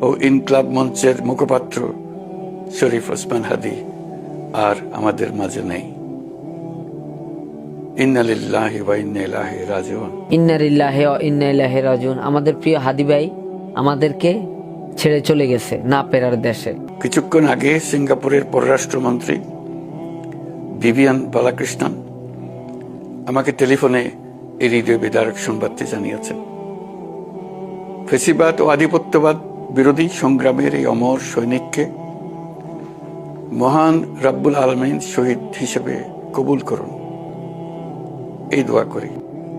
ও ইনকলাব মঞ্চের মুখপাত্র শরীফ ওসমান হাদী আর আমাদের মাঝে নেই। ইন্না লিল্লাহি ওয়া ইন্না ইলাইহি রাজিউন। ইন্না লিল্লাহি ওয়া ইন্না ইলাইহি রাজিউন। আমাদের প্রিয় হাদী ভাই আমাদেরকে ছেড়ে চলে গেছে না ফেরার দেশে। কিছুক্ষণ আগে সিঙ্গাপুরের পররাষ্ট্রমন্ত্রী ভিভিয়ান বালাকৃষ্ণন আমাকে টেলিফোনে এই হৃদয় বিদারক সংবাদটি জানিয়েছেন। ফেসিবাদ ও আধিপত্যবাদ বিরোধী সংগ্রামের এই অমর সৈনিককে মহান রব্বুল আলামিন শহীদ হিসেবে কবুল করুন, এই দোয়া করি।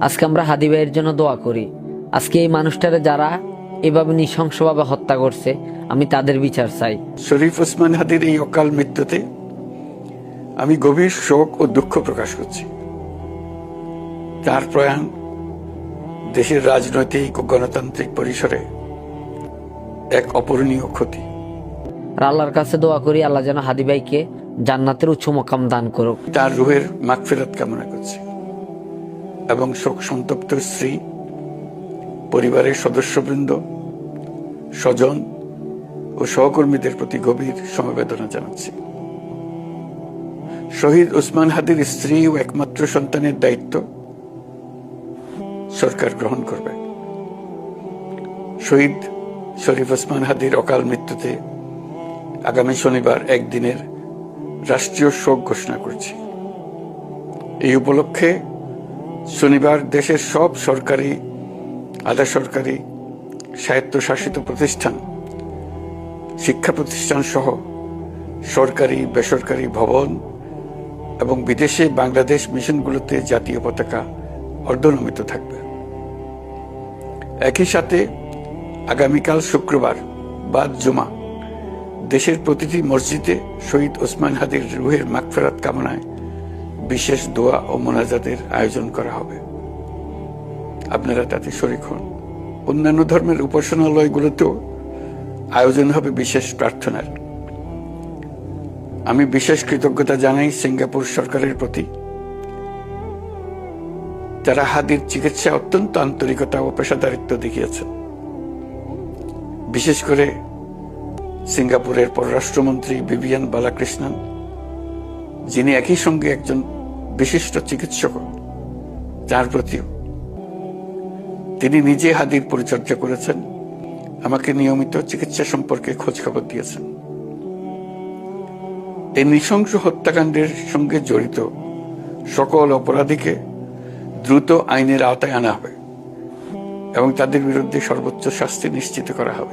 আজকে আমরা হাদী ভাইয়ের জন্য দোয়া করি। আজকে এই মানুষটারে যারা এভাবে নৃশংসভাবে হত্যা করছে, আমি তাদের বিচার চাই। শরীফ ওসমান হাদীর এই অকাল মৃত্যুতে আমি গভীর শোক ও দুঃখ প্রকাশ করছি। তার প্রয়াণ দেশের রাজনৈতিক ও গণতান্ত্রিক পরিসরে এক অপূরণীয় ক্ষতি। আর আল্লাহর কাছে দোয়া করি, আল্লাহ যেন হাদী ভাইকে জান্নাতের উচ্চ মাকাম দান করুক। তার রুহের মাগফিরাত কামনা করছি এবং শোক সন্তপ্ত স্ত্রী, পরিবারের সদস্যবৃন্দ, স্বজন ও সহকর্মীদের প্রতি গভীর সমবেদনা জানাচ্ছি। শহীদ ওসমান হাদীর স্ত্রী ও একমাত্র সন্তানের দায়িত্ব সরকার গ্রহণ করবে। শহীদ শরীফ ওসমান হাদীর অকাল মৃত্যুতে আগামী শনিবার একদিনের রাষ্ট্রীয় শোক ঘোষণা করছি। এই উপলক্ষে শনিবার দেশের সব সরকারি, আধা সরকারি, স্বায়ত্তশাসিত প্রতিষ্ঠান, শিক্ষা প্রতিষ্ঠান সহ সরকারি বেসরকারি ভবন এবং বিদেশে বাংলাদেশ মিশনগুলোতে জাতীয় পতাকা অর্ধনমিত থাকবে। একই সাথে আগামীকাল শুক্রবার বাদ জুমা দেশের প্রতিটি মসজিদে শহীদ ওসমান হাদীর রুহের মাগফিরাত কামনায় বিশেষ দোয়া ও মোনাজাতের আয়োজন করা হবে। আপনারা তাতে শরীক হন। অন্যান্য ধর্মের উপাসনালয়গুলোতেও আয়োজন হবে বিশেষ প্রার্থনার। আমি বিশেষ কৃতজ্ঞতা জানাই সিঙ্গাপুর সরকারের প্রতি, যারা হাদীর চিকিৎসায় অত্যন্ত আন্তরিকতা ও পেশাদারিত্ব দেখিয়েছেন। বিশেষ করে সিঙ্গাপুরের পররাষ্ট্রমন্ত্রী ভিভিয়ান বালাকৃষ্ণন, যিনি একই সঙ্গে একজন বিশিষ্ট চিকিৎসক, তার প্রতিও তিনি নিজে হাদীর পরিচর্যা করেছেন, আমাকে নিয়মিত চিকিৎসা সম্পর্কে খোঁজ খবর দিয়েছেন। এই নৃশংস হত্যাকাণ্ডের সঙ্গে জড়িত সকল অপরাধীকে দ্রুত আইনের আওতায় আনা হবে এবং তাদের বিরুদ্ধে সর্বোচ্চ শাস্তি নিশ্চিত করা হবে।